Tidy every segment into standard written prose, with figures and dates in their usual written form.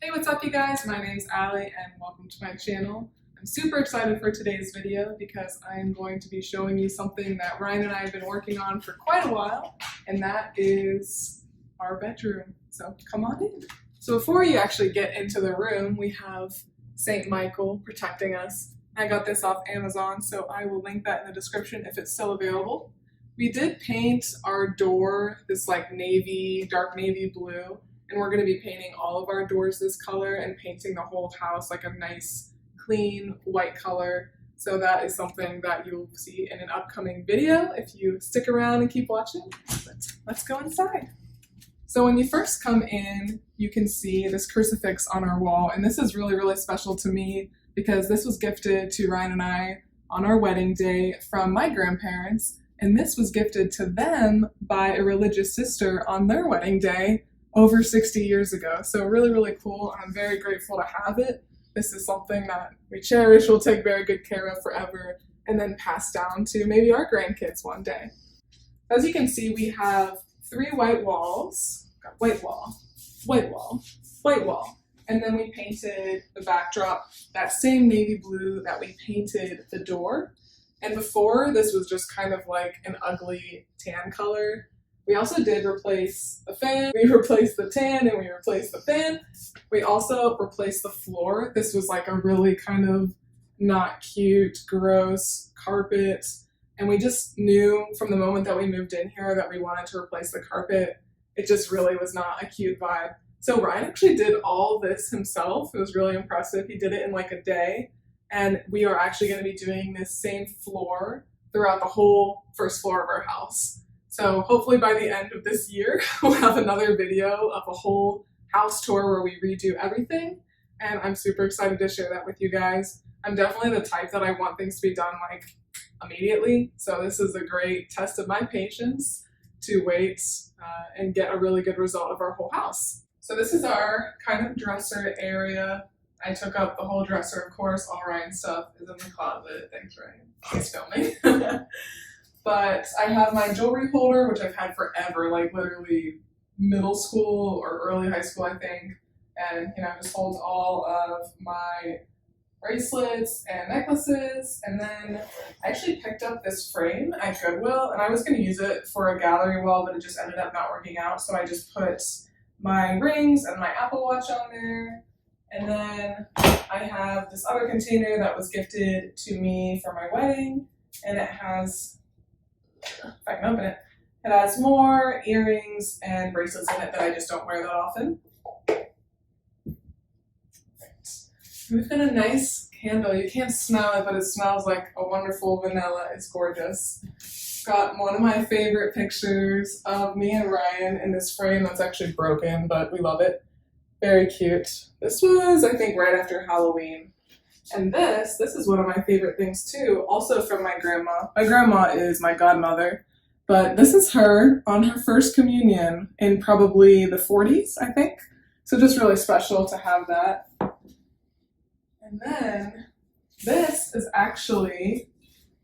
Hey, what's up you guys? My name's Allie and welcome to my channel. I'm super excited for today's video because I am going to be showing you something that Ryan and I have been working on for quite a while, and that is our bedroom. So come on in. So before you actually get into the room, we have St. Michael protecting us. I got this off Amazon, so I will link that in the description if it's still available. We did paint our door this like dark navy blue. And we're going to be painting all of our doors this color and painting the whole house like a nice, clean, white color. So that is something that you'll see in an upcoming video if you stick around and keep watching. But let's go inside. So when you first come in, you can see this crucifix on our wall. And this is really, really special to me because this was gifted to Ryan and I on our wedding day from my grandparents. And this was gifted to them by a religious sister on their wedding day over 60 years ago. So really, really cool. I'm very grateful to have it. This is something that we cherish, we'll take very good care of forever, and then pass down to maybe our grandkids one day. As you can see, we have 3 white walls. Got white wall, white wall, white wall. And then we painted the backdrop that same navy blue that we painted the door. And before, this was just kind of like an ugly tan color. We also did replace the fan, we replaced the tan, and we replaced the fan. We also replaced the floor. This was like a really kind of not cute, gross carpet. And we just knew from the moment that we moved in here that we wanted to replace the carpet. It just really was not a cute vibe. So Ryan actually did all this himself. It was really impressive. He did it in like a day. And we are actually going to be doing this same floor throughout the whole first floor of our house. So hopefully by the end of this year, we'll have another video of a whole house tour where we redo everything. And I'm super excited to share that with you guys. I'm definitely the type that I want things to be done like immediately. So this is a great test of my patience to wait and get a really good result of our whole house. So this is our kind of dresser area. I took up the whole dresser, of course. All Ryan's stuff is in the closet. Thanks, Ryan. He's filming. But I have my jewelry holder, which I've had forever, like literally middle school or early high school, I think. And, just holds all of my bracelets and necklaces. And then I actually picked up this frame at Goodwill, and I was going to use it for a gallery wall, but it just ended up not working out. So I just put my rings and my Apple Watch on there. And then I have this other container that was gifted to me for my wedding, and it has, if I can open it, it has more earrings and bracelets in it that I just don't wear that often. We've got a nice candle. You can't smell it, but it smells like a wonderful vanilla. It's gorgeous. Got one of my favorite pictures of me and Ryan in this frame that's actually broken, but we love it. Very cute. This was, I think, right after Halloween. And this is one of my favorite things too, also from my grandma. My grandma is my godmother, but this is her on her first communion in probably the 40s, I think. So just really special to have that. And then this is actually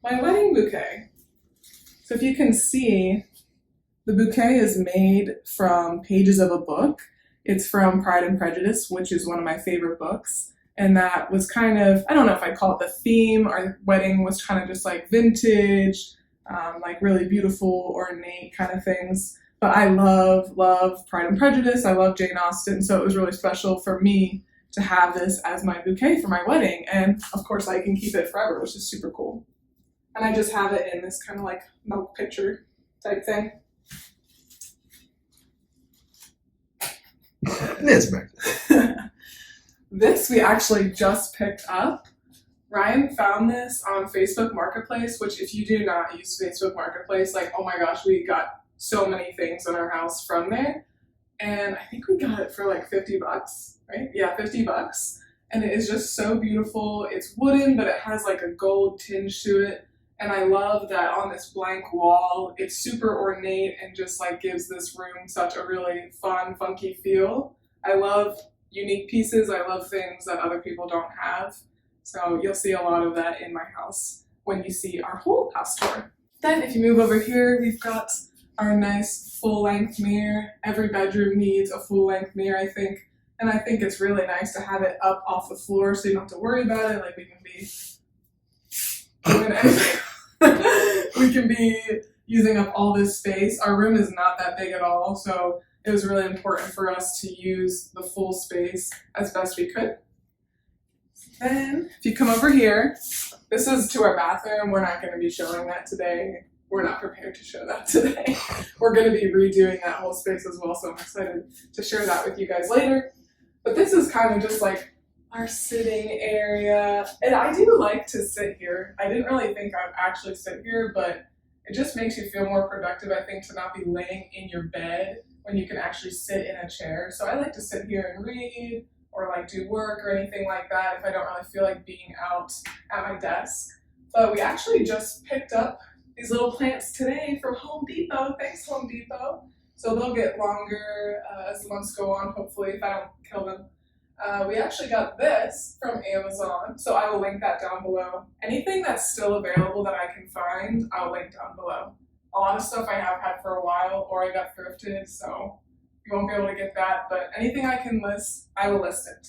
my wedding bouquet. So if you can see, the bouquet is made from pages of a book. It's from Pride and Prejudice, which is one of my favorite books. And that was kind of, I don't know if I'd call it the theme. Our wedding was kind of just like vintage, like really beautiful, ornate kind of things. But I love Pride and Prejudice. I love Jane Austen. So it was really special for me to have this as my bouquet for my wedding. And of course I can keep it forever, which is super cool. And I just have it in this kind of like milk pitcher type thing. This we actually just picked up. Ryan found this on Facebook Marketplace, which if you do not use Facebook Marketplace, like, oh my gosh, we got so many things in our house from there. And I think we got it for like 50 bucks, right? Yeah, 50 bucks. And it is just so beautiful. It's wooden, but it has like a gold tinge to it. And I love that on this blank wall, it's super ornate and just like gives this room such a really fun, funky feel. I love unique pieces. I love things that other people don't have. So you'll see a lot of that in my house when you see our whole house tour. Then if you move over here, we've got our nice full-length mirror. Every bedroom needs a full-length mirror, I think. And I think it's really nice to have it up off the floor so you don't have to worry about it. Like we can be doing anything. We can be using up all this space. Our room is not that big at all, so it was really important for us to use the full space as best we could. Then, if you come over here, this is to our bathroom. We're not going to be showing that today. We're not prepared to show that today. We're going to be redoing that whole space as well, so I'm excited to share that with you guys later. But this is kind of just like our sitting area. And I do like to sit here. I didn't really think I'd actually sit here, but it just makes you feel more productive, I think, to not be laying in your bed when you can actually sit in a chair. So I like to sit here and read or like do work or anything like that if I don't really feel like being out at my desk. But we actually just picked up these little plants today from Home Depot. Thanks, Home Depot. So they'll get longer as the months go on, hopefully, if I don't kill them. We actually got this from Amazon, so I will link that down below. Anything that's still available that I can find, I'll link down below. A lot of stuff I have had for a while, or I got thrifted, so you won't be able to get that, but anything I can list, I will list it.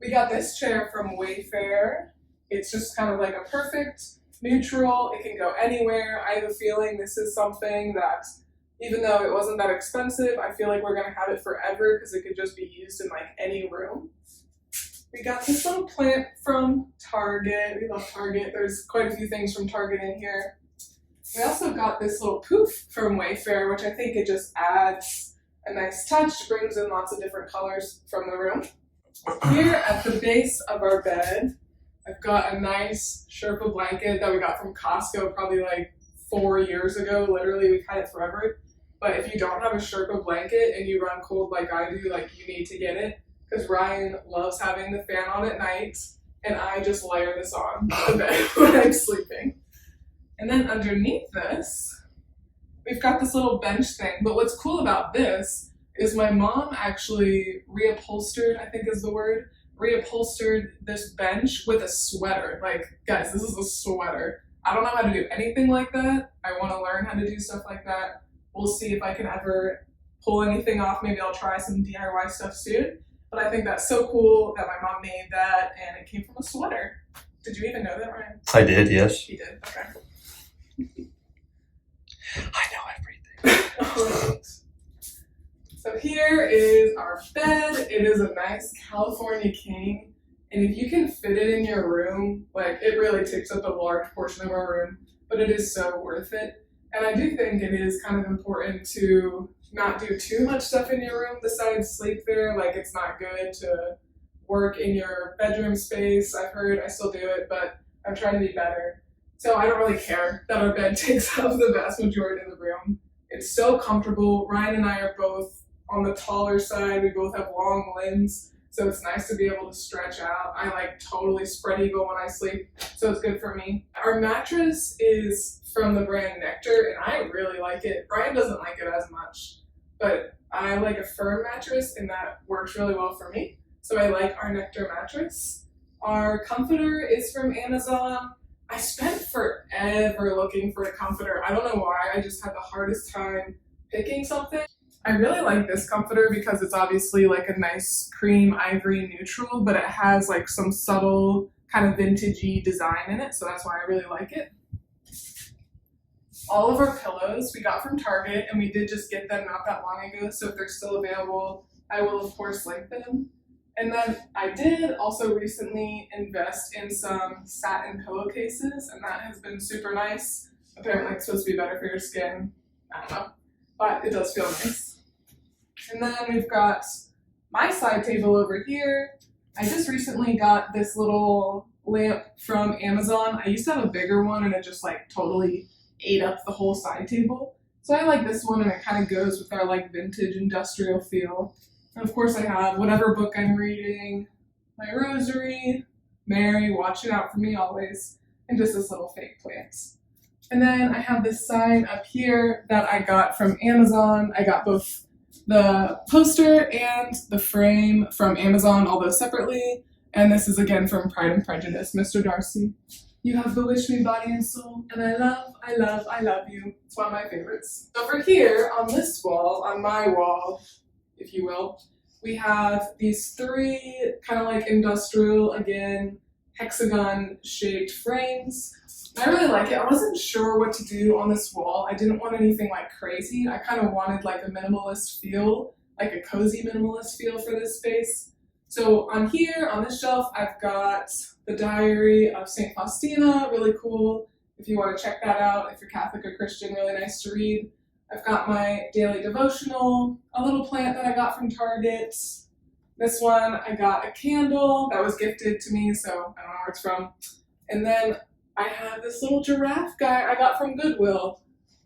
We got this chair from Wayfair. It's just kind of like a perfect neutral. It can go anywhere. I have a feeling this is something that, even though it wasn't that expensive, I feel like we're gonna have it forever because it could just be used in like any room. We got this little plant from Target. We love Target. There's quite a few things from Target in here. We also got this little poof from Wayfair, which I think it just adds a nice touch, brings in lots of different colors from the room. Here at the base of our bed, I've got a nice Sherpa blanket that we got from Costco probably like 4 years ago. Literally, we've had it forever. But if you don't have a Sherpa blanket and you run cold like I do, like you need to get it, because Ryan loves having the fan on at night, and I just layer this on the bed when I'm sleeping. And then underneath this, we've got this little bench thing. But what's cool about this is my mom actually reupholstered, I think is the word, reupholstered this bench with a sweater. Like, guys, this is a sweater. I don't know how to do anything like that. I want to learn how to do stuff like that. We'll see if I can ever pull anything off. Maybe I'll try some DIY stuff soon. But I think that's so cool that my mom made that, and it came from a sweater. Did you even know that, Ryan? I did, yes. She did, okay. I know everything. So here is our bed. It is a nice California king. And if you can fit it in your room, like it really takes up a large portion of our room, but it is so worth it. And I do think it is kind of important to not do too much stuff in your room besides sleep there. Like it's not good to work in your bedroom space. I've heard, I still do it, but I'm trying to be better. So I don't really care that our bed takes up the vast majority of the room. It's so comfortable. Ryan and I are both on the taller side. We both have long limbs. So it's nice to be able to stretch out. I like totally spread eagle when I sleep, so it's good for me. Our mattress is from the brand Nectar, and I really like it. Brian doesn't like it as much, but I like a firm mattress, and that works really well for me. So I like our Nectar mattress. Our comforter is from Amazon. I spent forever looking for a comforter. I don't know why, I just had the hardest time picking something. I really like this comforter because it's obviously like a nice cream ivory neutral, but it has like some subtle kind of vintagey design in it, so that's why I really like it. All of our pillows we got from Target, and we did just get them not that long ago, so if they're still available, I will of course link them. And then I did also recently invest in some satin pillowcases, and that has been super nice. Apparently it's supposed to be better for your skin. I don't know, but it does feel nice. And then we've got my side table over here. I just recently got this little lamp from Amazon. I used to have a bigger one, and it just like totally ate up the whole side table. So I like this one, and it kind of goes with our like vintage industrial feel. And of course I have whatever book I'm reading, my rosary, Mary watching out for me always, and just this little fake plant. And then I have this sign up here that I got from Amazon. I got both the poster and the frame from Amazon, although separately. And this is again from Pride and Prejudice, Mr. Darcy. You have bewitched me body and soul, and I love you. It's one of my favorites. Over here on this wall, on my wall, if you will, we have these three kind of like industrial, again, hexagon shaped frames. I really like it. I wasn't sure what to do on this wall. I didn't want anything like crazy. I kind of wanted like a minimalist feel, like a cozy minimalist feel for this space. So on here, on this shelf, I've got the Diary of St. Faustina, really cool. If you want to check that out, if you're Catholic or Christian, really nice to read. I've got my daily devotional, a little plant that I got from Target. This one, I got a candle that was gifted to me, so I don't know where it's from. And then I have this little giraffe guy I got from Goodwill.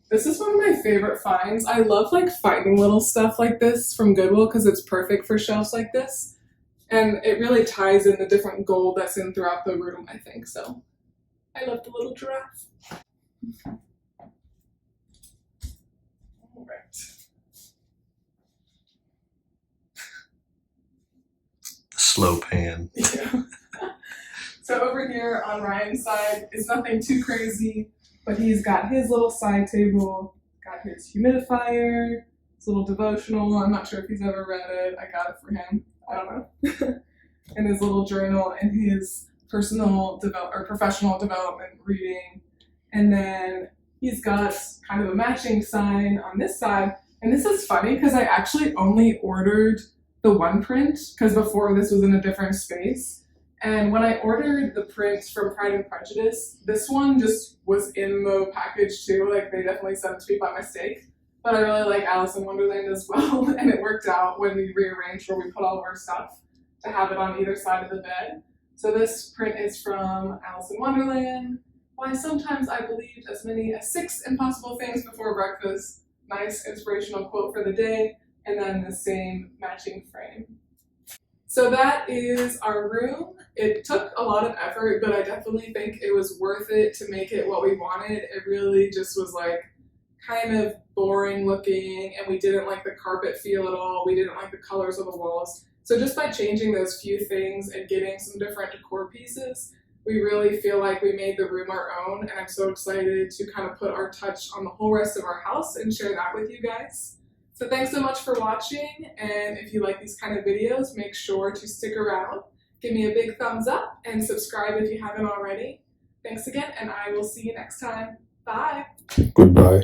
This is one of my favorite finds. I love like finding little stuff like this from Goodwill because it's perfect for shelves like this. And it really ties in the different gold that's in throughout the room, I think. So I love the little giraffe. All right. Slow pan. Yeah. So over here on Ryan's side is nothing too crazy, but he's got his little side table, got his humidifier, his little devotional. I'm not sure if he's ever read it. I got it for him. I don't know. And his little journal and his personal or professional development reading. And then he's got kind of a matching sign on this side. And this is funny because I actually only ordered the one print because before this was in a different space. And when I ordered the print from Pride and Prejudice, this one just was in the package too. Like they definitely sent it to me by mistake. But I really like Alice in Wonderland as well. And it worked out when we rearranged where we put all of our stuff to have it on either side of the bed. So this print is from Alice in Wonderland. Why sometimes I believed as many as 6 impossible things before breakfast. Nice inspirational quote for the day. And then the same matching frame. So that is our room. It took a lot of effort, but I definitely think it was worth it to make it what we wanted. It really just was like kind of boring looking, and we didn't like the carpet feel at all. We didn't like the colors of the walls. So just by changing those few things and getting some different decor pieces, we really feel like we made the room our own, and I'm so excited to kind of put our touch on the whole rest of our house and share that with you guys. So thanks so much for watching, and if you like these kind of videos, make sure to stick around, give me a big thumbs up, and subscribe if you haven't already. Thanks again, and I will see you next time. Bye! Goodbye.